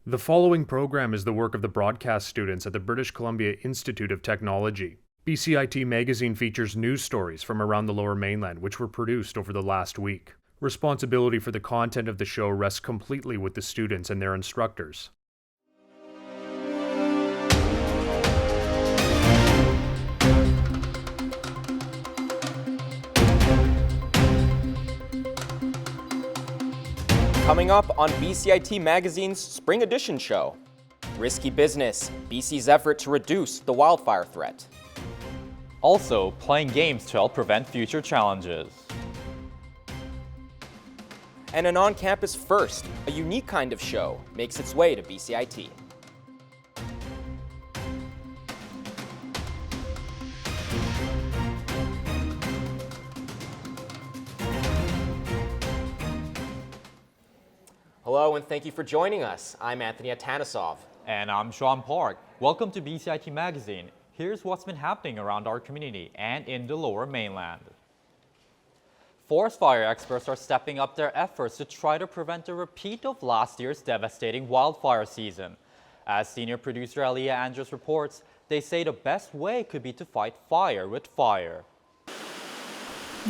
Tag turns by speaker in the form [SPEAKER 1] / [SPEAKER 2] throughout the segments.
[SPEAKER 1] The following program is the work of the broadcast students at the British Columbia Institute of Technology. BCIT magazine features news stories from around the Lower Mainland which were produced over the last week. Responsibility for the content of the show rests completely with the students and their instructors.
[SPEAKER 2] Coming up on BCIT Magazine's Spring Edition show, risky business, BC's effort to reduce the wildfire threat.
[SPEAKER 3] Also, playing games to help prevent future challenges.
[SPEAKER 2] And an on-campus first, a unique kind of show, makes its way to BCIT. Hello and thank you for joining us. I'm Anthony Atanisov.
[SPEAKER 3] And I'm Sean Park. Welcome to BCIT Magazine. Here's what's been happening around our community and in the Lower Mainland. Forest fire experts are stepping up their efforts to try to prevent a repeat of last year's devastating wildfire season. As senior producer Aliyah Andrews reports, they say the best way could be to fight fire with fire.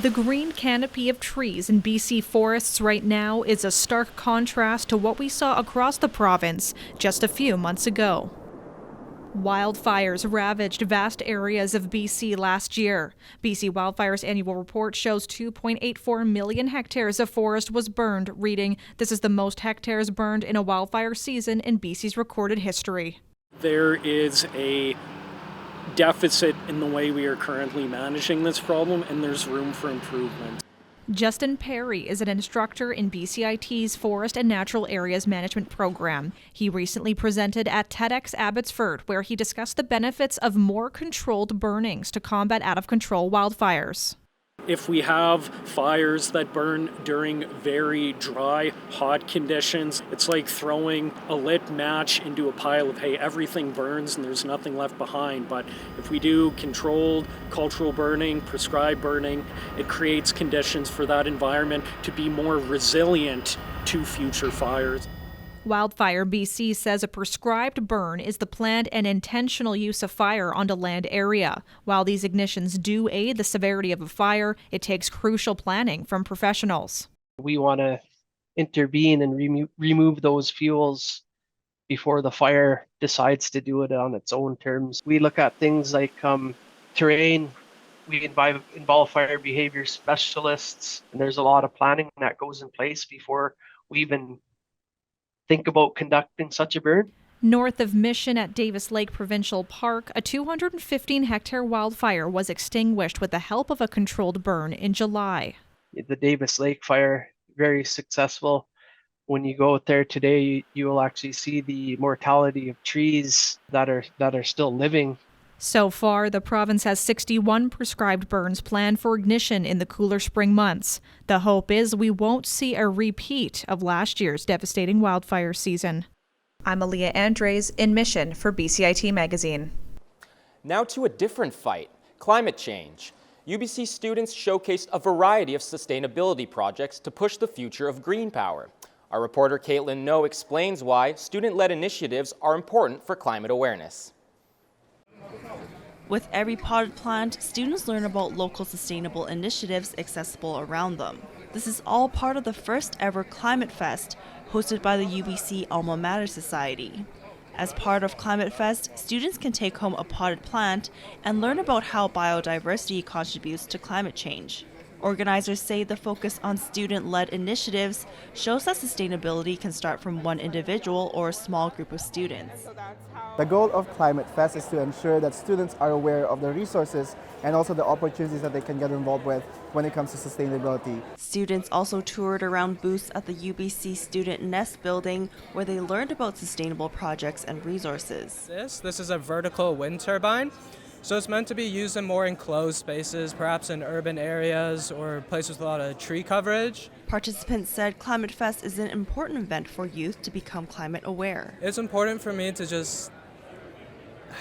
[SPEAKER 4] The green canopy of trees in BC forests right now is a stark contrast to what we saw across the province just a few months ago. Wildfires ravaged vast areas of BC last year. BC Wildfire's annual report shows 2.84 million hectares of forest was burned, reading, "This is the most hectares burned in a wildfire season in BC's recorded history."
[SPEAKER 5] There is a deficit in the way we are currently managing this problem, and there's room for improvement.
[SPEAKER 4] Justin Perry is an instructor in BCIT's Forest and Natural Areas Management Program. He recently presented at TEDx Abbotsford, where he discussed the benefits of more controlled burnings to combat out-of-control wildfires.
[SPEAKER 5] If we have fires that burn during very dry, hot conditions, it's like throwing a lit match into a pile of hay. Everything burns and there's nothing left behind. But if we do controlled cultural burning, prescribed burning, it creates conditions for that environment to be more resilient to future fires.
[SPEAKER 4] Wildfire BC says a prescribed burn is the planned and intentional use of fire on a land area. While these ignitions do aid the severity of a fire, it takes crucial planning from professionals.
[SPEAKER 6] We want to intervene and remove those fuels before the fire decides to do it on its own terms. We look at things like terrain. We involve fire behavior specialists, and there's a lot of planning that goes in place before we even think about conducting such a burn.
[SPEAKER 4] North of Mission at Davis Lake Provincial Park, a 215-hectare wildfire was extinguished with the help of a controlled burn in July.
[SPEAKER 6] The Davis Lake fire, very successful. When you go out there today, you will actually see the mortality of trees that are still living.
[SPEAKER 4] So far, the province has 61 prescribed burns planned for ignition in the cooler spring months. The hope is we won't see a repeat of last year's devastating wildfire season. I'm Aliyah Andrews in Mission for BCIT Magazine.
[SPEAKER 2] Now to a different fight, climate change. UBC students showcased a variety of sustainability projects to push the future of green power. Our reporter Caitlin No explains why student-led initiatives are important for climate awareness.
[SPEAKER 7] With every potted plant, students learn about local sustainable initiatives accessible around them. This is all part of the first ever Climate Fest, hosted by the UBC Alma Mater Society. As part of Climate Fest, students can take home a potted plant and learn about how biodiversity contributes to climate change. Organizers say the focus on student-led initiatives shows that sustainability can start from one individual or a small group of students.
[SPEAKER 8] The goal of Climate Fest is to ensure that students are aware of the resources and also the opportunities that they can get involved with when it comes to sustainability.
[SPEAKER 7] Students also toured around booths at the UBC Student Nest building, where they learned about sustainable projects and resources.
[SPEAKER 9] This is a vertical wind turbine. So it's meant to be used in more enclosed spaces, perhaps in urban areas or places with a lot of tree coverage.
[SPEAKER 7] Participants said Climate Fest is an important event for youth to become climate aware.
[SPEAKER 9] It's important for me to just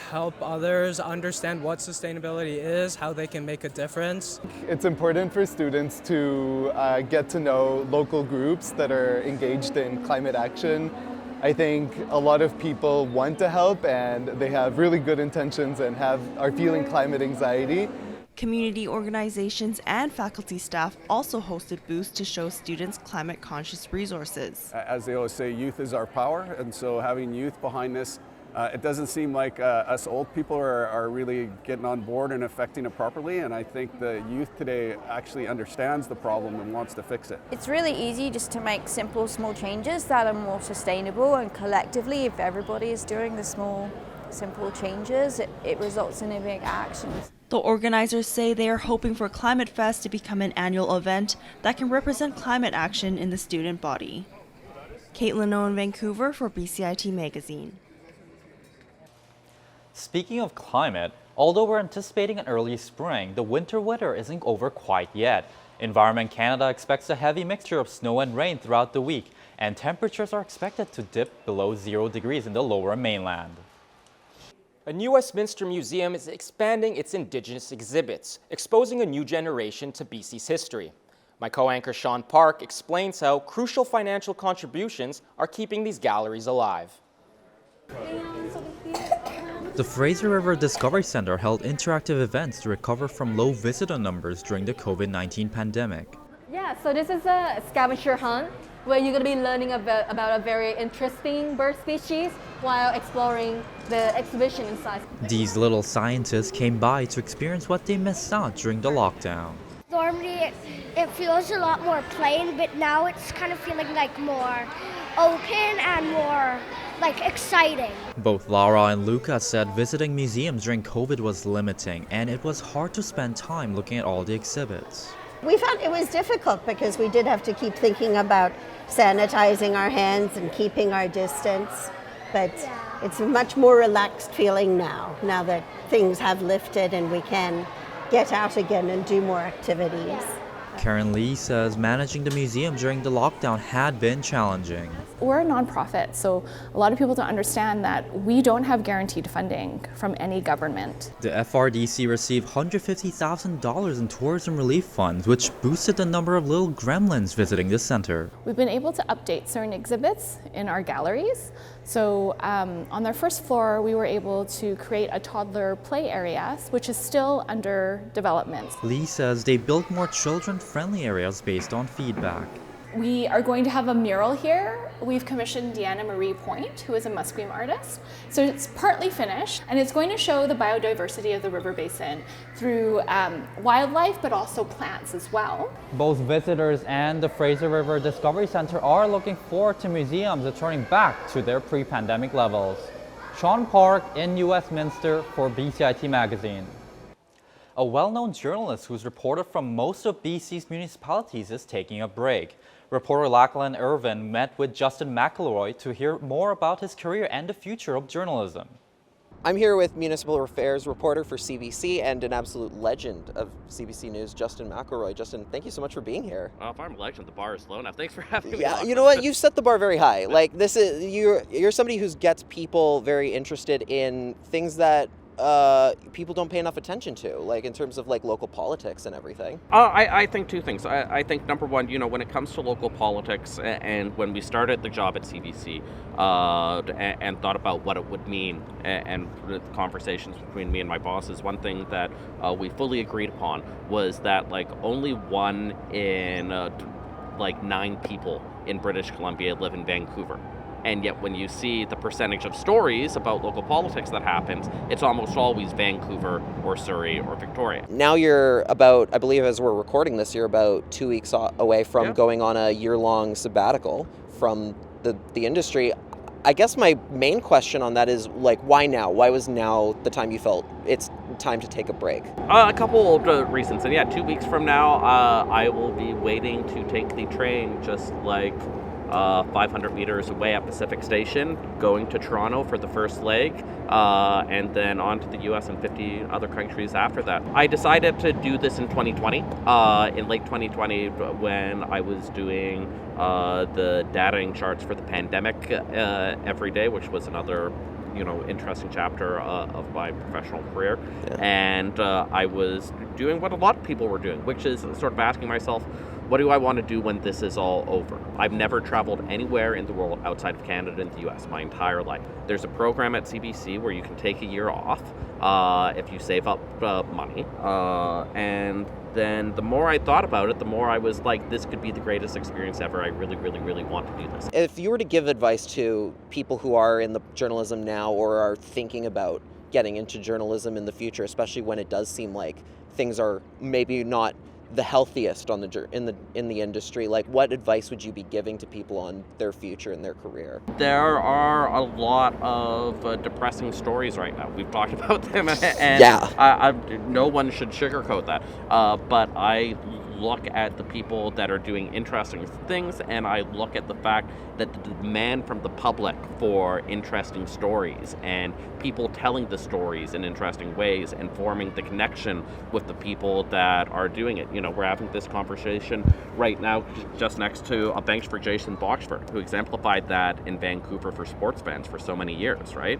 [SPEAKER 9] help others understand what sustainability is, how they can make a difference.
[SPEAKER 10] It's important for students to get to know local groups that are engaged in climate action I think a lot of people want to help and they have really good intentions and are feeling climate anxiety.
[SPEAKER 7] Community organizations and faculty staff also hosted booths to show students climate-conscious resources.
[SPEAKER 11] As they always say, youth is our power, and so having youth behind this, it doesn't seem like us old people are really getting on board and affecting it properly, and I think the youth today actually understands the problem and wants to fix it.
[SPEAKER 12] It's really easy just to make simple, small changes that are more sustainable, and collectively, if everybody is doing the small, simple changes, it results in a big action.
[SPEAKER 7] The organizers say they are hoping for Climate Fest to become an annual event that can represent climate action in the student body. Caitlin O in Vancouver for BCIT Magazine.
[SPEAKER 3] Speaking of climate, although we're anticipating an early spring, the winter weather isn't over quite yet. Environment Canada expects a heavy mixture of snow and rain throughout the week, and temperatures are expected to dip below 0 degrees in the Lower Mainland.
[SPEAKER 2] A new Westminster museum is expanding its Indigenous exhibits, exposing a new generation to BC's history. My co-anchor Sean Park explains how crucial financial contributions are keeping these galleries alive.
[SPEAKER 3] The Fraser River Discovery Centre held interactive events to recover from low visitor numbers during the COVID-19 pandemic.
[SPEAKER 13] Yeah, so this is a scavenger hunt where you're going to be learning about a very interesting bird species while exploring the exhibition inside.
[SPEAKER 3] These little scientists came by to experience what they missed out during the lockdown.
[SPEAKER 14] Normally it feels a lot more plain, but now it's kind of feeling like more open and more like exciting.
[SPEAKER 3] Both Laura and Luca said visiting museums during COVID was limiting, and it was hard to spend time looking at all the exhibits.
[SPEAKER 15] We found it was difficult because we did have to keep thinking about sanitizing our hands and keeping our distance, but it's a much more relaxed feeling now that things have lifted and we can get out again and do more activities.
[SPEAKER 3] Karen Lee says managing the museum during the lockdown had been challenging.
[SPEAKER 16] We're a nonprofit, so a lot of people don't understand that we don't have guaranteed funding from any government.
[SPEAKER 3] The FRDC received $150,000 in tourism relief funds, which boosted the number of little gremlins visiting the center.
[SPEAKER 16] We've been able to update certain exhibits in our galleries. So on their first floor, we were able to create a toddler play area, which is still under development.
[SPEAKER 3] Lee says they built more children-friendly areas based on feedback.
[SPEAKER 16] We are going to have a mural here. We've commissioned Deanna Marie Point, who is a Musqueam artist. So it's partly finished, and it's going to show the biodiversity of the river basin through wildlife, but also plants as well.
[SPEAKER 3] Both visitors and the Fraser River Discovery Centre are looking forward to museums returning back to their pre-pandemic levels. Sean Park in New Westminster for BCIT Magazine. A well-known journalist who's reported from most of BC's municipalities is taking a break. Reporter Lachlan Irvin met with Justin McElroy to hear more about his career and the future of journalism.
[SPEAKER 17] I'm here with municipal affairs reporter for CBC and an absolute legend of CBC News, Justin McElroy. Justin, thank you so much for being here.
[SPEAKER 18] Oh, if I'm a legend, the bar is low enough. Thanks for having me.
[SPEAKER 17] Yeah, you know what? You've set the bar very high. Like this is you're somebody who gets people very interested in things that people don't pay enough attention to, like in terms of like local politics and everything.
[SPEAKER 18] I think two things. I think number one, when it comes to local politics, and when we started the job at CBC and thought about what it would mean, and the conversations between me and my bosses, one thing that we fully agreed upon was that like only 1 in 9 people in British Columbia live in Vancouver. And yet when you see the percentage of stories about local politics that happens, it's almost always Vancouver or Surrey or Victoria.
[SPEAKER 17] Now you're about, I believe as we're recording this, you're about 2 weeks away from going on a year-long sabbatical from the industry. I guess my main question on that is, like, why now? Why was now the time you felt it's time to take a break?
[SPEAKER 18] A couple of reasons. And yeah, 2 weeks from now, I will be waiting to take the train just like 500 meters away at Pacific Station, going to Toronto for the first leg, and then on to the US and 50 other countries after that. I decided to do this in 2020, in late 2020, when I was doing the dataing charts for the pandemic every day, which was another interesting chapter of my professional career. And I was doing what a lot of people were doing, which is sort of asking myself, what do I want to do when this is all over? I've never traveled anywhere in the world outside of Canada and the US my entire life. There's a program at CBC where you can take a year off if you save up money. And then the more I thought about it, the more I was like, this could be the greatest experience ever. I really, really, really want to do this.
[SPEAKER 17] If you were to give advice to people who are in the journalism now or are thinking about getting into journalism in the future, especially when it does seem like things are maybe not the healthiest on in the industry, like what advice would you be giving to people on their future and their career?
[SPEAKER 18] There are a lot of depressing stories right now. We've talked about them, and
[SPEAKER 17] yeah.
[SPEAKER 18] No one should sugarcoat that. But I look at the people that are doing interesting things, and I look at the fact that the demand from the public for interesting stories and people telling the stories in interesting ways and forming the connection with the people that are doing it. You know, we're having this conversation right now just next to a bench for Jason Boxford, who exemplified that in Vancouver for sports fans for so many years, right?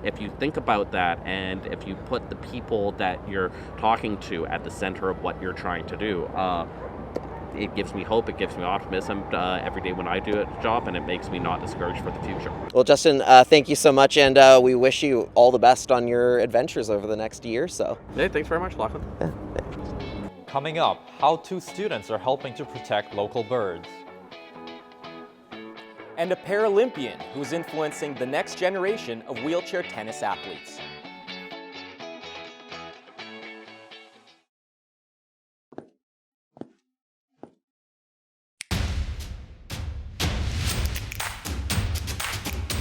[SPEAKER 18] If you think about that, and if you put the people that you're talking to at the center of what you're trying to do, it gives me hope, it gives me optimism every day when I do a job, and it makes me not discouraged for the future.
[SPEAKER 17] Well, Justin, thank you so much, and we wish you all the best on your adventures over the next year or so.
[SPEAKER 18] Hey, thanks very much, Lachlan.
[SPEAKER 17] Yeah.
[SPEAKER 3] Coming up, how 2 students are helping to protect local birds.
[SPEAKER 2] And a Paralympian who is influencing the next generation of wheelchair tennis athletes.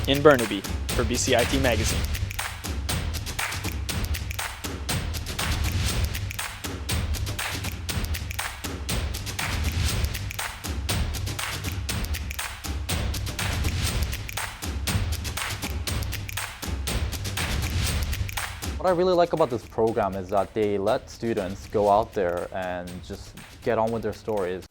[SPEAKER 19] In Burnaby for BCIT Magazine.
[SPEAKER 3] What I really like about this program is that they let students go out there and just get on with their stories.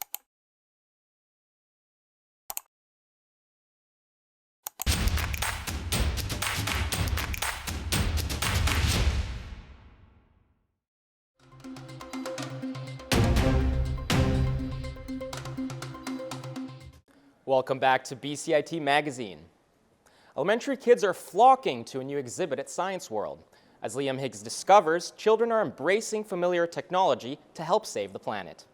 [SPEAKER 2] Welcome back to BCIT Magazine. Elementary kids are flocking to a new exhibit at Science World. As Liam Higgs discovers, children are embracing familiar technology to help save the planet.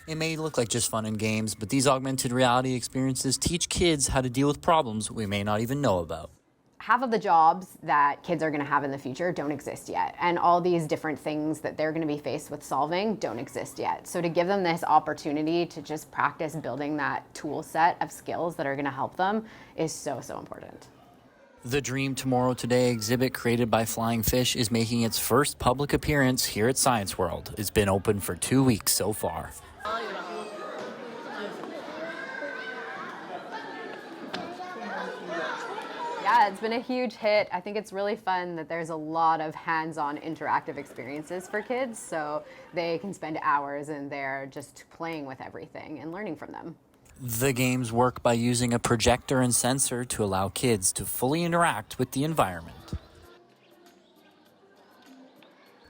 [SPEAKER 20] It may look like just fun and games, but these augmented reality experiences teach kids how to deal with problems we may not even know about.
[SPEAKER 21] Half of the jobs that kids are going to have in the future don't exist yet. And all these different things that they're going to be faced with solving don't exist yet. So to give them this opportunity to just practice building that tool set of skills that are going to help them is so, so important.
[SPEAKER 20] The Dream Tomorrow Today exhibit created by Flying Fish is making its first public appearance here at Science World. It's been open for 2 weeks so far.
[SPEAKER 21] Yeah, it's been a huge hit. I think it's really fun that there's a lot of hands-on interactive experiences for kids, so they can spend hours in there just playing with everything and learning from them.
[SPEAKER 20] The games work by using a projector and sensor to allow kids to fully interact with the environment.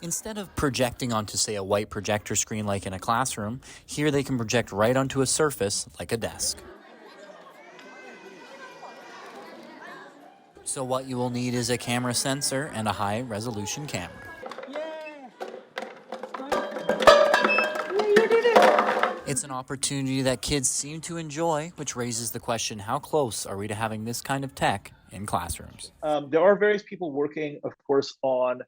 [SPEAKER 20] Instead of projecting onto, say, a white projector screen like in a classroom, here they can project right onto a surface like a desk. So what you will need is a camera sensor and a high-resolution camera. It's an opportunity that kids seem to enjoy, which raises the question, how close are we to having this kind of tech in classrooms?
[SPEAKER 22] There are various people working, of course, on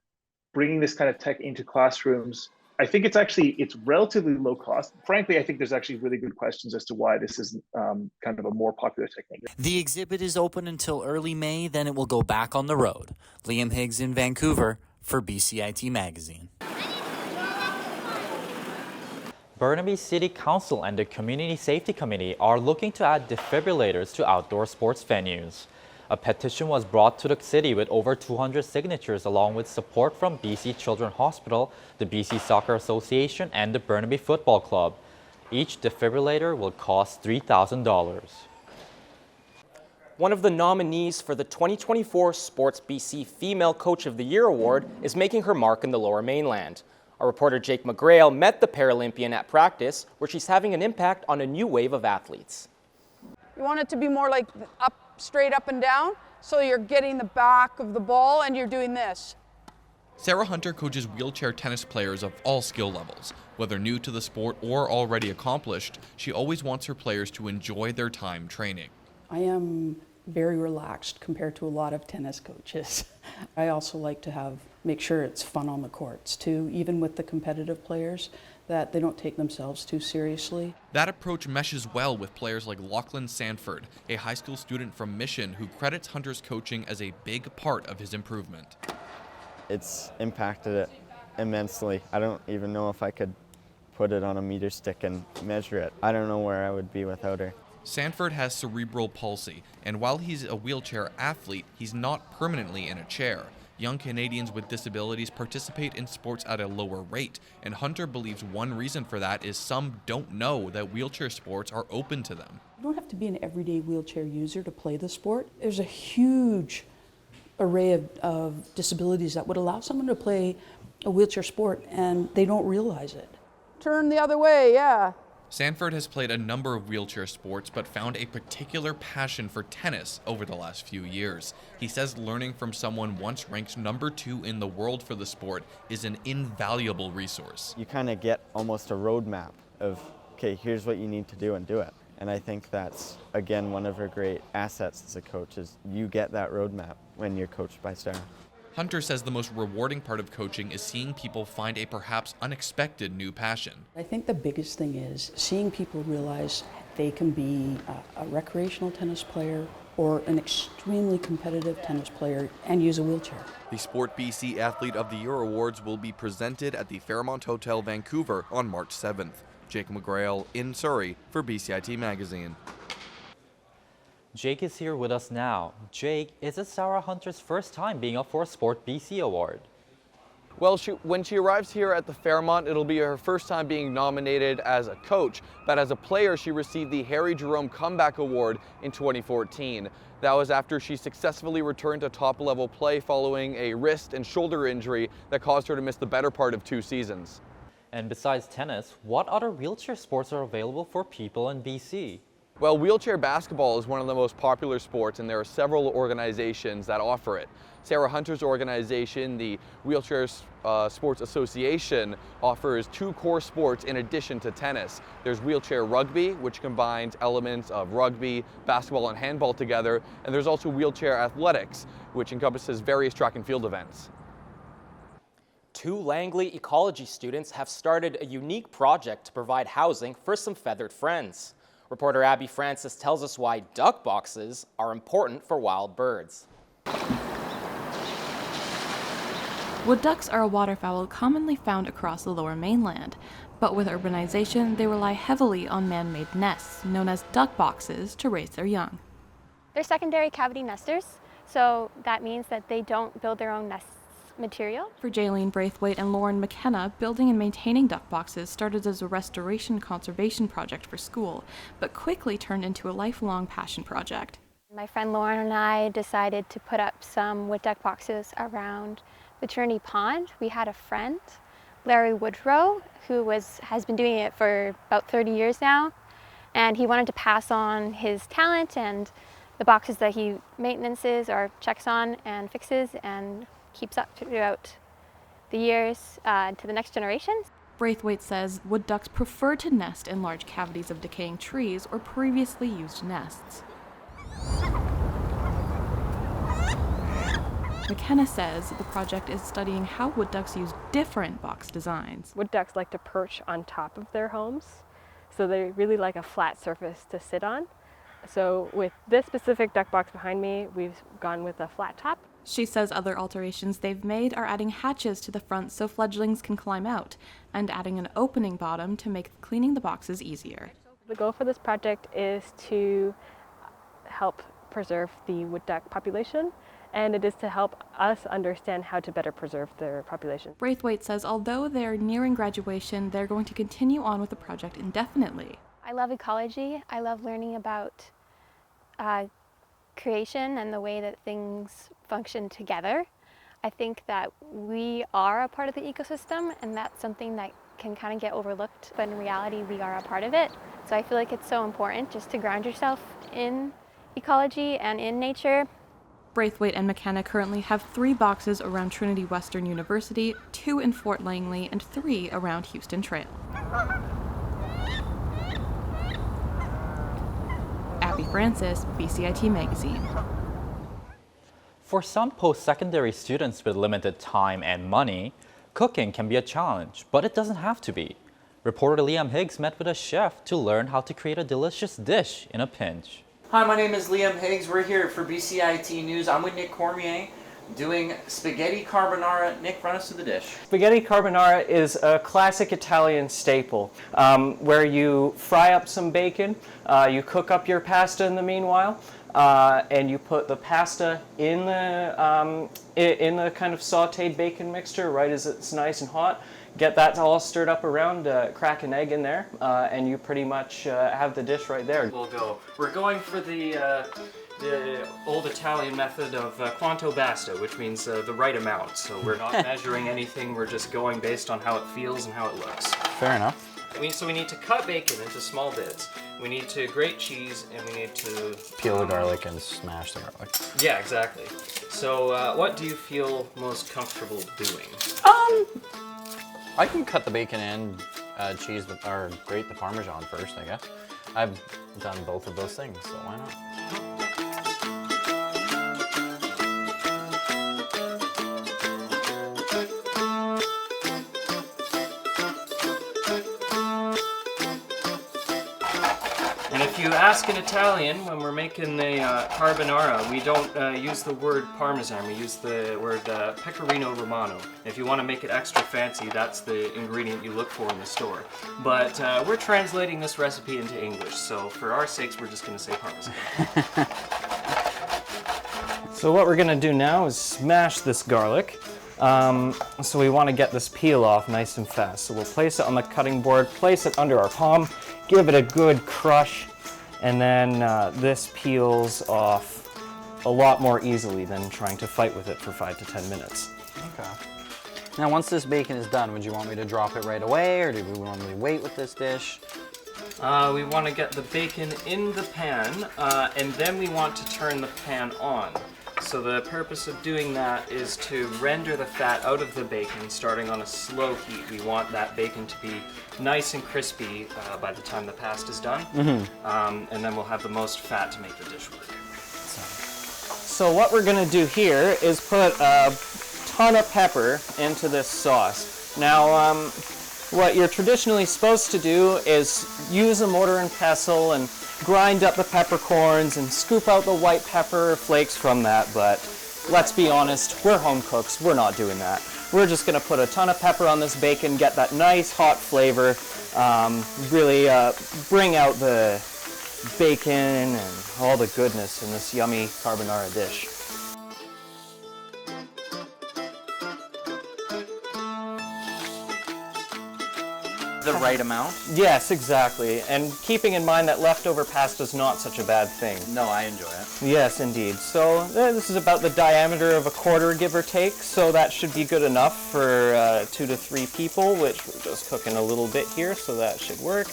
[SPEAKER 22] bringing this kind of tech into classrooms. I think it's relatively low cost. Frankly, I think there's actually really good questions as to why this isn't kind of a more popular technique.
[SPEAKER 20] The exhibit is open until early May, then it will go back on the road. Liam Higgs in Vancouver for BCIT Magazine.
[SPEAKER 3] Burnaby City Council and the Community Safety Committee are looking to add defibrillators to outdoor sports venues. A petition was brought to the city with over 200 signatures along with support from BC Children's Hospital, the BC Soccer Association, and the Burnaby Football Club. Each defibrillator will cost $3,000.
[SPEAKER 2] One of the nominees for the 2024 Sports BC Female Coach of the Year Award is making her mark in the Lower Mainland. Our reporter Jake McGrail met the Paralympian at practice, where she's having an impact on a new wave of athletes.
[SPEAKER 1] You want it to be more like straight up and down, so you're getting the back of the ball and you're doing this.
[SPEAKER 5] Sarah Hunter coaches wheelchair tennis players of all skill levels. Whether new to the sport or already accomplished, she always wants her players to enjoy their time training.
[SPEAKER 23] I am very relaxed compared to a lot of tennis coaches. I also like to make sure it's fun on the courts too, even with the competitive players, that they don't take themselves too seriously.
[SPEAKER 5] That approach meshes well with players like Lachlan Sanford, a high school student from Mission who credits Hunter's coaching as a big part of his improvement.
[SPEAKER 24] It's impacted it immensely. I don't even know if I could put it on a meter stick and measure it. I don't know where I would be without her.
[SPEAKER 5] Sanford has cerebral palsy, and while he's a wheelchair athlete, he's not permanently in a chair. Young Canadians with disabilities participate in sports at a lower rate, and Hunter believes one reason for that is some don't know that wheelchair sports are open to them.
[SPEAKER 23] You don't have to be an everyday wheelchair user to play the sport. There's a huge array of disabilities that would allow someone to play a wheelchair sport, and they don't realize it.
[SPEAKER 1] Turn the other way, yeah.
[SPEAKER 5] Sanford has played a number of wheelchair sports but found a particular passion for tennis over the last few years. He says learning from someone once ranked #2 in the world for the sport is an invaluable resource.
[SPEAKER 24] You kind of get almost a roadmap of, okay, here's what you need to do and do it. And I think that's, again, one of her great assets as a coach is you get that roadmap when you're coached by Sarah.
[SPEAKER 5] Hunter says the most rewarding part of coaching is seeing people find a perhaps unexpected new passion.
[SPEAKER 23] I think the biggest thing is seeing people realize they can be a recreational tennis player or an extremely competitive tennis player and use a wheelchair.
[SPEAKER 5] The Sport BC Athlete of the Year Awards will be presented at the Fairmont Hotel, Vancouver on March 7th. Jake McGrail in Surrey for BCIT Magazine.
[SPEAKER 3] Jake is here with us now. Jake, is it Sarah Hunter's first time being up for a Sport BC award?
[SPEAKER 25] Well, when she arrives here at the Fairmont, it'll be her first time being nominated as a coach. But as a player, she received the Harry Jerome Comeback Award in 2014. That was after she successfully returned to top-level play following a wrist and shoulder injury that caused her to miss the better part of 2 seasons.
[SPEAKER 3] And besides tennis, what other wheelchair sports are available for people in BC?
[SPEAKER 25] Well, wheelchair basketball is one of the most popular sports, and there are several organizations that offer it. Sarah Hunter's organization, the Wheelchair Sports Association, offers 2 core sports in addition to tennis. There's wheelchair rugby, which combines elements of rugby, basketball, and handball together, and there's also wheelchair athletics, which encompasses various track and field events.
[SPEAKER 2] 2 Langley ecology students have started a unique project to provide housing for some feathered friends. Reporter Abby Francis tells us why duck boxes are important for wild birds.
[SPEAKER 26] Wood ducks are a waterfowl commonly found across the Lower Mainland, but with urbanization, they rely heavily on man-made nests, known as duck boxes, to raise their young.
[SPEAKER 27] They're secondary cavity nesters, so that means that they don't build their own nest material.
[SPEAKER 26] For Jaylene Braithwaite and Lauren McKenna, building and maintaining duck boxes started as a restoration conservation project for school, but quickly turned into a lifelong passion project.
[SPEAKER 27] My friend Lauren and I decided to put up some wood duck boxes around the Trinity Pond. We had a friend, Larry Woodrow, who has been doing it for about 30 years now, and he wanted to pass on his talent and the boxes that he maintenances or checks on and fixes and keeps up throughout the years to the next generations.
[SPEAKER 26] Braithwaite says wood ducks prefer to nest in large cavities of decaying trees or previously used nests. McKenna says the project is studying how wood ducks use different box designs.
[SPEAKER 28] Wood ducks like to perch on top of their homes, so they really like a flat surface to sit on. So with this specific duck box behind me, we've gone with a flat top.
[SPEAKER 26] She says other alterations they've made are adding hatches to the front so fledglings can climb out, and adding an opening bottom to make cleaning the boxes easier.
[SPEAKER 28] The goal for this project is to help preserve the wood duck population, and it is to help us understand how to better preserve their population.
[SPEAKER 26] Braithwaite says although they're nearing graduation, they're going to continue on with the project indefinitely.
[SPEAKER 27] I love ecology. I love learning about creation and the way that things function together. I think that we are a part of the ecosystem, and that's something that can kind of get overlooked, but in reality we are a part of it. So I feel like it's so important just to ground yourself in ecology and in nature.
[SPEAKER 26] Braithwaite and McKenna currently have 3 boxes around Trinity Western University, 2 in Fort Langley, and 3 around Houston Trail. Abby Francis, BCIT Magazine.
[SPEAKER 3] For some post-secondary students with limited time and money, cooking can be a challenge, but it doesn't have to be. Reporter Liam Higgs met with a chef to learn how to create a delicious dish in a pinch.
[SPEAKER 4] Hi, my name is Liam Higgs. We're here for BCIT News. I'm with Nick Cormier doing spaghetti carbonara. Nick, run us through the dish.
[SPEAKER 6] Spaghetti carbonara is a classic Italian staple where you fry up some bacon, you cook up your pasta in the meanwhile, and you put the pasta in the kind of sautéed bacon mixture right as it's nice and hot. Get that all stirred up around, crack an egg in there, and you pretty much have the dish right there. We're going for the old Italian method of quanto basta, which means the right amount. So we're not measuring anything, we're just going based on how it feels and how it looks.
[SPEAKER 4] Fair enough.
[SPEAKER 6] So we need to cut bacon into small bits. We need to grate cheese, and we need to
[SPEAKER 4] Peel the garlic and smash the garlic.
[SPEAKER 6] Yeah, exactly. So what do you feel most comfortable doing?
[SPEAKER 4] I can cut the bacon and cheese or grate the Parmesan first, I guess. I've done both of those things, so why not?
[SPEAKER 6] And if you ask an Italian, when we're making the carbonara, we don't use the word Parmesan, we use the word Pecorino Romano. If you want to make it extra fancy, that's the ingredient you look for in the store. But we're translating this recipe into English, so for our sakes, we're just going to say Parmesan. So what we're going to do now is smash this garlic. So we want to get this peel off nice and fast. So we'll place it on the cutting board, place it under our palm, give it a good crush, and then this peels off a lot more easily than trying to fight with it for 5 to 10 minutes.
[SPEAKER 4] Okay. Now, once this bacon is done, would you want me to drop it right away, or do we normally wait with this dish?
[SPEAKER 6] We want to get the bacon in the pan, and then we want to turn the pan on. So the purpose of doing that is to render the fat out of the bacon starting on a slow heat. We want that bacon to be nice and crispy by the time the pasta is done, and then we'll have the most fat to make the dish work. So what we're going to do here is put a ton of pepper into this sauce. Now, what you're traditionally supposed to do is use a mortar and pestle and grind up the peppercorns and scoop out the white pepper flakes from that, but let's be honest, we're home cooks, we're not doing that. We're just gonna put a ton of pepper on this bacon, get that nice hot flavor, really bring out the bacon and all the goodness in this yummy carbonara dish.
[SPEAKER 4] The right amount?
[SPEAKER 6] Yes, exactly. And keeping in mind that leftover pasta is not such a bad thing.
[SPEAKER 4] No, I enjoy it.
[SPEAKER 6] Yes, indeed. So this is about the diameter of a quarter, give or take. So that should be good enough for 2 to 3 people, which we're just cooking a little bit here, so that should work.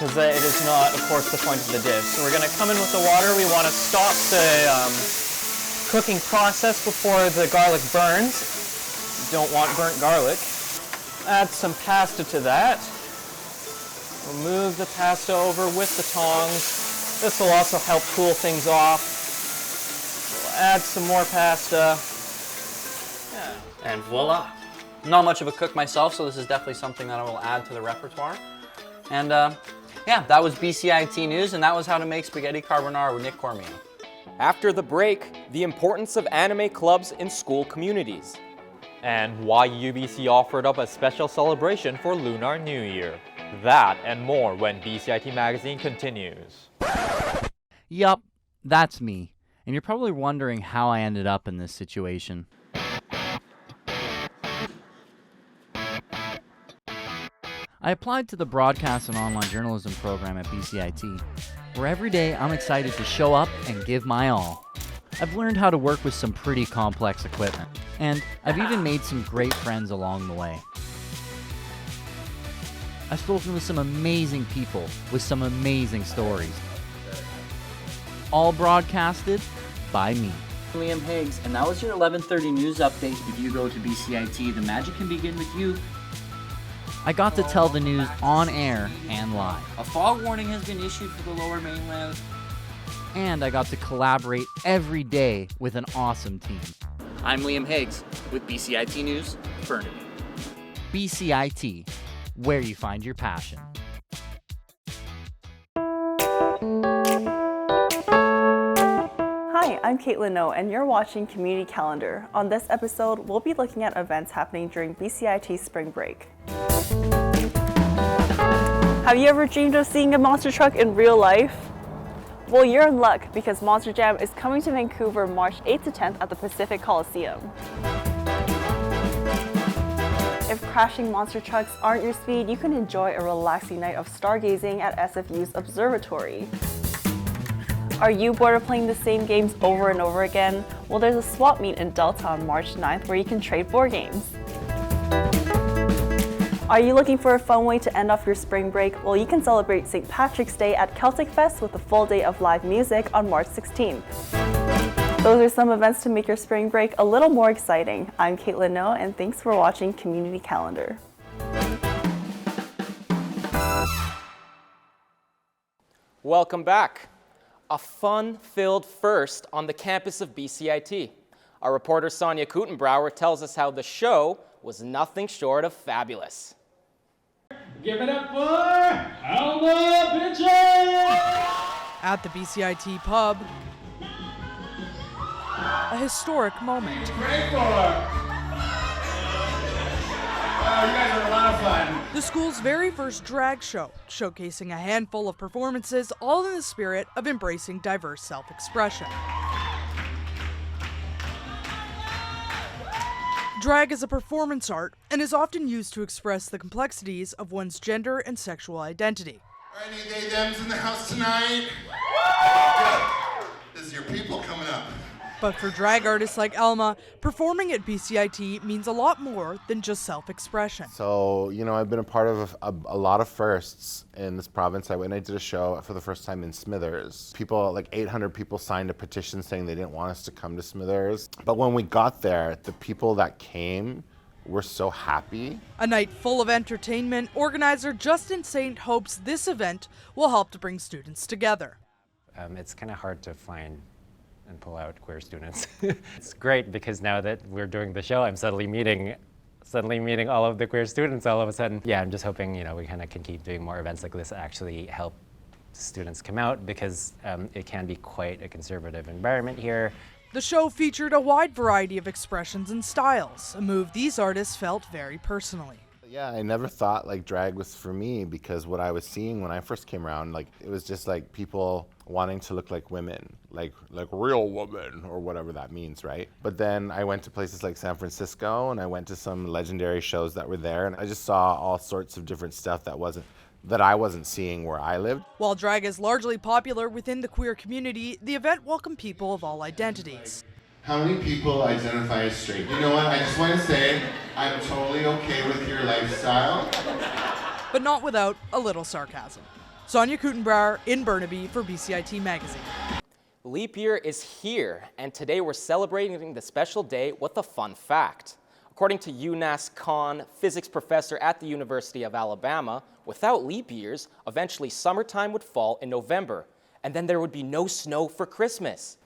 [SPEAKER 6] Because it is not, of course, the point of the dish. So we're going to come in with the water. We want to stop the cooking process before the garlic burns. You don't want burnt garlic. Add some pasta to that. We'll move the pasta over with the tongs. This will also help cool things off. We'll add some more pasta. Yeah. And voila.
[SPEAKER 4] Not much of a cook myself, so this is definitely something that I will add to the repertoire. And yeah, that was BCIT News, and that was how to make spaghetti carbonara with Nick Cormier.
[SPEAKER 2] After the break, the importance of anime clubs in school communities.
[SPEAKER 3] And why UBC offered up a special celebration for Lunar New Year. That and more when BCIT Magazine continues.
[SPEAKER 20] Yup, that's me. And you're probably wondering how I ended up in this situation. I applied to the Broadcast and Online Journalism program at BCIT, where every day I'm excited to show up and give my all. I've learned how to work with some pretty complex equipment, and I've even made some great friends along the way. I've spoken with some amazing people with some amazing stories, all broadcasted by me.
[SPEAKER 7] Liam Higgs, and that was your 11:30 news update. If you go to BCIT, the magic can begin with you.
[SPEAKER 20] I got to tell the news on air and live.
[SPEAKER 7] A fog warning has been issued for the Lower Mainland.
[SPEAKER 20] And I got to collaborate every day with an awesome team.
[SPEAKER 7] I'm Liam Higgs with BCIT News, Burnaby.
[SPEAKER 20] BCIT, where you find your passion.
[SPEAKER 8] Hi, I'm Caitlin No, and you're watching Community Calendar. On this episode, we'll be looking at events happening during BCIT spring break. Have you ever dreamed of seeing a monster truck in real life? Well, you're in luck because Monster Jam is coming to Vancouver March 8th to 10th at the Pacific Coliseum. If crashing monster trucks aren't your speed, you can enjoy a relaxing night of stargazing at SFU's observatory. Are you bored of playing the same games over and over again? Well, there's a swap meet in Delta on March 9th where you can trade board games. Are you looking for a fun way to end off your spring break? Well, you can celebrate St. Patrick's Day at Celtic Fest with a full day of live music on March 16th. Those are some events to make your spring break a little more exciting. I'm Caitlin No, and thanks for watching Community Calendar.
[SPEAKER 2] Welcome back. A fun-filled first on the campus of BCIT. Our reporter Sonia Kutenbrauer tells us how the show was nothing short of fabulous.
[SPEAKER 9] Give it up for Alma Bitches!
[SPEAKER 10] At the BCIT pub, a historic moment.
[SPEAKER 9] Great for her. Oh, you guys are a lot of fun.
[SPEAKER 10] The school's very first drag show, showcasing a handful of performances, all in the spirit of embracing diverse self-expression. Drag is a performance art and is often used to express the complexities of one's gender and sexual identity.
[SPEAKER 11] Any they thems in the house tonight? This is your people coming up.
[SPEAKER 10] But for drag artists like Alma, performing at BCIT means a lot more than just self-expression.
[SPEAKER 12] So, you know, I've been a part of a lot of firsts in this province. I went and I did a show for the first time in Smithers. People, like 800 people signed a petition saying they didn't want us to come to Smithers. But when we got there, the people that came were so happy.
[SPEAKER 10] A night full of entertainment, organizer Justin St. hopes this event will help to bring students together.
[SPEAKER 13] It's kind of hard to find and pull out queer students. It's great because now that we're doing the show, I'm suddenly meeting all of the queer students all of a sudden. Yeah, I'm just hoping, you know, we kind of can keep doing more events like this that actually help students come out because it can be quite a conservative environment here.
[SPEAKER 10] The show featured a wide variety of expressions and styles, a move these artists felt very personally.
[SPEAKER 12] Yeah, I never thought like drag was for me because what I was seeing when I first came around, like it was just like people wanting to look like women, like real women or whatever that means, right? But then I went to places like San Francisco and I went to some legendary shows that were there and I just saw all sorts of different stuff that I wasn't seeing where I lived.
[SPEAKER 10] While drag is largely popular within the queer community, the event welcomed people of all identities.
[SPEAKER 11] How many people identify as straight? You know what, I just want to say, I'm totally okay with your lifestyle.
[SPEAKER 10] But not without a little sarcasm. Sonia Kutenbrauer in Burnaby for BCIT Magazine.
[SPEAKER 2] Leap year is here, and today we're celebrating the special day with a fun fact. According to UNAS Khan, physics professor at the University of Alabama, without leap years, eventually summertime would fall in November, and then there would be no snow for Christmas.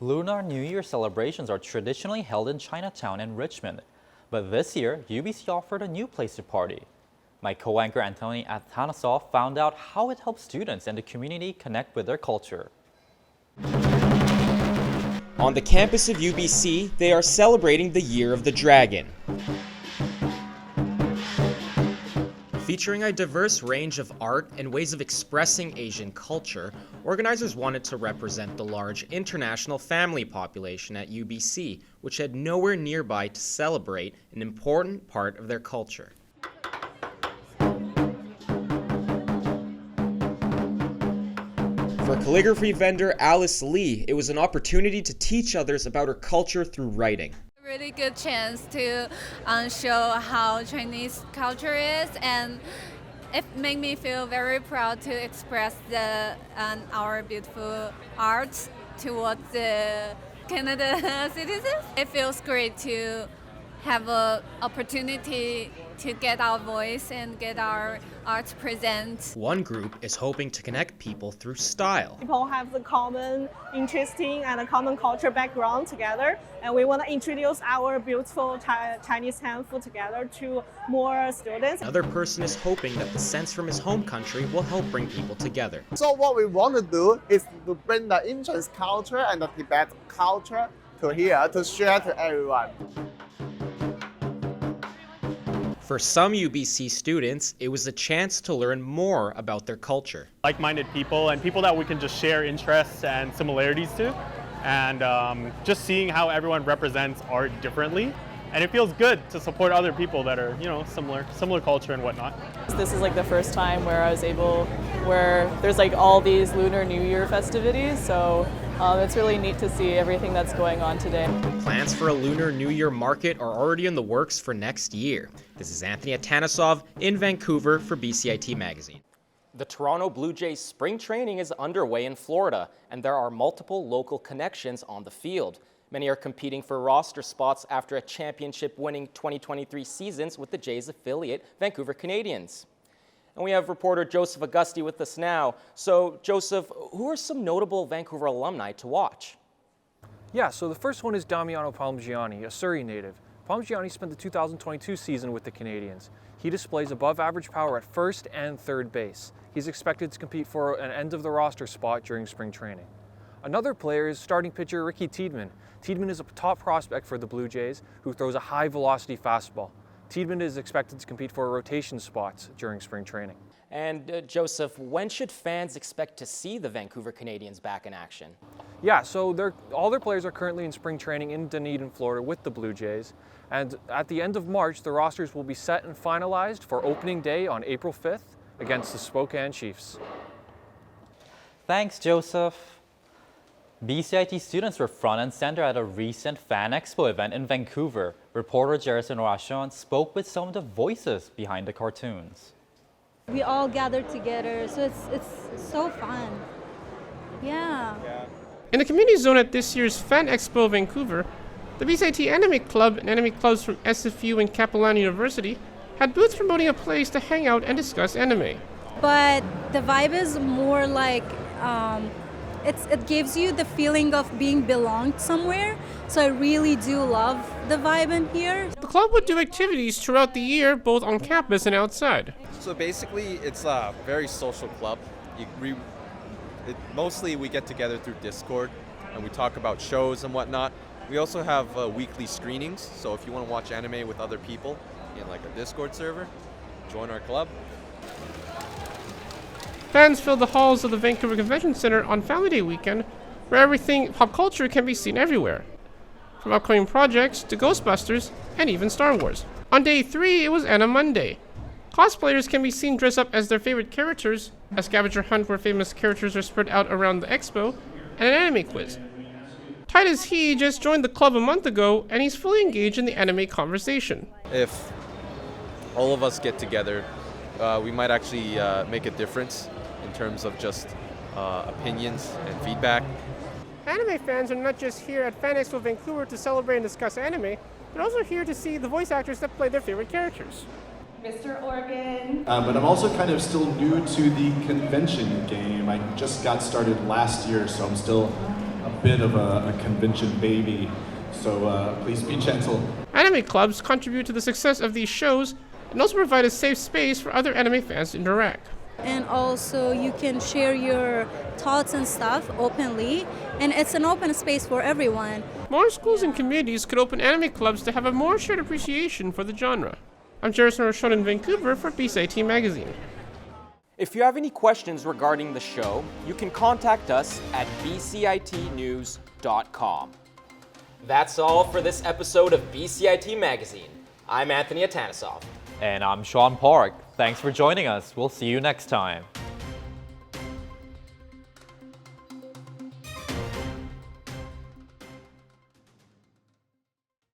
[SPEAKER 3] Lunar New Year celebrations are traditionally held in Chinatown and Richmond, but this year, UBC offered a new place to party. My co-anchor Anthony Atanasoff found out how it helps students and the community connect with their culture.
[SPEAKER 2] On the campus of UBC, they are celebrating the Year of the Dragon. Featuring a diverse range of art and ways of expressing Asian culture, organizers wanted to represent the large international family population at UBC, which had nowhere nearby to celebrate an important part of their culture. For calligraphy vendor Alice Lee, it was an opportunity to teach others about her culture through writing.
[SPEAKER 14] Really good chance to show how Chinese culture is, and it made me feel very proud to express our beautiful art towards the Canada citizens. It feels great to have an opportunity to get our voice and get our art present.
[SPEAKER 2] One group is hoping to connect people through style.
[SPEAKER 15] People have the common interesting and a common culture background together, and we want to introduce our beautiful Chinese hand food together to more students.
[SPEAKER 2] Another person is hoping that the sense from his home country will help bring people together.
[SPEAKER 16] So what we want to do is to bring the Indian culture and the Tibet culture to here to share to everyone.
[SPEAKER 2] For some UBC students, it was a chance to learn more about their culture.
[SPEAKER 17] Like-minded people and people that we can just share interests and similarities to, and just seeing how everyone represents art differently. And it feels good to support other people that are, similar culture and whatnot.
[SPEAKER 18] This is like the first time where I was where there's like all these Lunar New Year festivities, so it's really neat to see everything that's going on today.
[SPEAKER 2] Plans for a Lunar New Year market are already in the works for next year. This is Anthony Atanesov in Vancouver for BCIT Magazine. The Toronto Blue Jays spring training is underway in Florida, and there are multiple local connections on the field. Many are competing for roster spots after a championship-winning 2023 seasons with the Jays affiliate, Vancouver Canadians. And we have reporter Joseph Augusti with us now. So, Joseph, who are some notable Vancouver alumni to watch?
[SPEAKER 19] Yeah, so the first one is Damiano Palmigiani, a Surrey native. Palmigiani spent the 2022 season with the Canadians. He displays above-average power at first and third base. He's expected to compete for an end-of-the-roster spot during spring training. Another player is starting pitcher Ricky Tiedemann. Tiedemann is a top prospect for the Blue Jays who throws a high-velocity fastball. Tiedemann is expected to compete for rotation spots during spring training.
[SPEAKER 2] And Joseph, when should fans expect to see the Vancouver Canadians back in action?
[SPEAKER 19] Yeah, so all their players are currently in spring training in Dunedin, Florida with the Blue Jays. And at the end of March, the rosters will be set and finalized for opening day on April 5th against the Spokane Chiefs.
[SPEAKER 3] Thanks, Joseph. BCIT students were front and center at a recent Fan Expo event in Vancouver. Reporter Jerison Rachon spoke with some of the voices behind the cartoons.
[SPEAKER 21] We all gathered together, so it's so fun. Yeah.
[SPEAKER 22] In the community zone at this year's Fan Expo Vancouver, the BCIT Anime Club and anime clubs from SFU and Capilano University had booths promoting a place to hang out and discuss anime.
[SPEAKER 21] But the vibe is more like it gives you the feeling of being belonged somewhere. So I really do love the vibe in here.
[SPEAKER 22] The club would do activities throughout the year, both on campus and outside.
[SPEAKER 29] So basically, it's a very social club. Mostly we get together through Discord and we talk about shows and whatnot. We also have weekly screenings, so if you want to watch anime with other people in like a Discord server, join our club.
[SPEAKER 22] Fans filled the halls of the Vancouver Convention Center on Family Day weekend, where everything pop culture can be seen everywhere, from upcoming projects to Ghostbusters and even Star Wars. On day 3, it was Anna Monday. Cosplayers can be seen dressed up as their favorite characters, a scavenger hunt where famous characters are spread out around the expo, and an anime quiz. Titus He just joined the club a month ago, and he's fully engaged in the anime conversation.
[SPEAKER 29] If all of us get together, we might actually make a difference in terms of just opinions and feedback.
[SPEAKER 22] Anime fans are not just here at Fan Expo Vancouver to celebrate and discuss anime, they're also here to see the voice actors that play their favorite characters.
[SPEAKER 30] Mr. Organ.
[SPEAKER 31] But I'm also kind of still new to the convention game. I just got started last year, so I'm still a bit of a convention baby. So please be gentle.
[SPEAKER 22] Anime clubs contribute to the success of these shows and also provide a safe space for other anime fans to interact.
[SPEAKER 21] And also you can share your thoughts and stuff openly, and it's an open space for everyone.
[SPEAKER 22] More schools and communities could open anime clubs to have a more shared appreciation for the genre. I'm Jerison Rochon in Vancouver for BCIT Magazine.
[SPEAKER 2] If you have any questions regarding the show, you can contact us at bcitnews.com. That's all for this episode of BCIT Magazine. I'm Anthony Atanesov.
[SPEAKER 3] And I'm Sean Park. Thanks for joining us. We'll see you next time.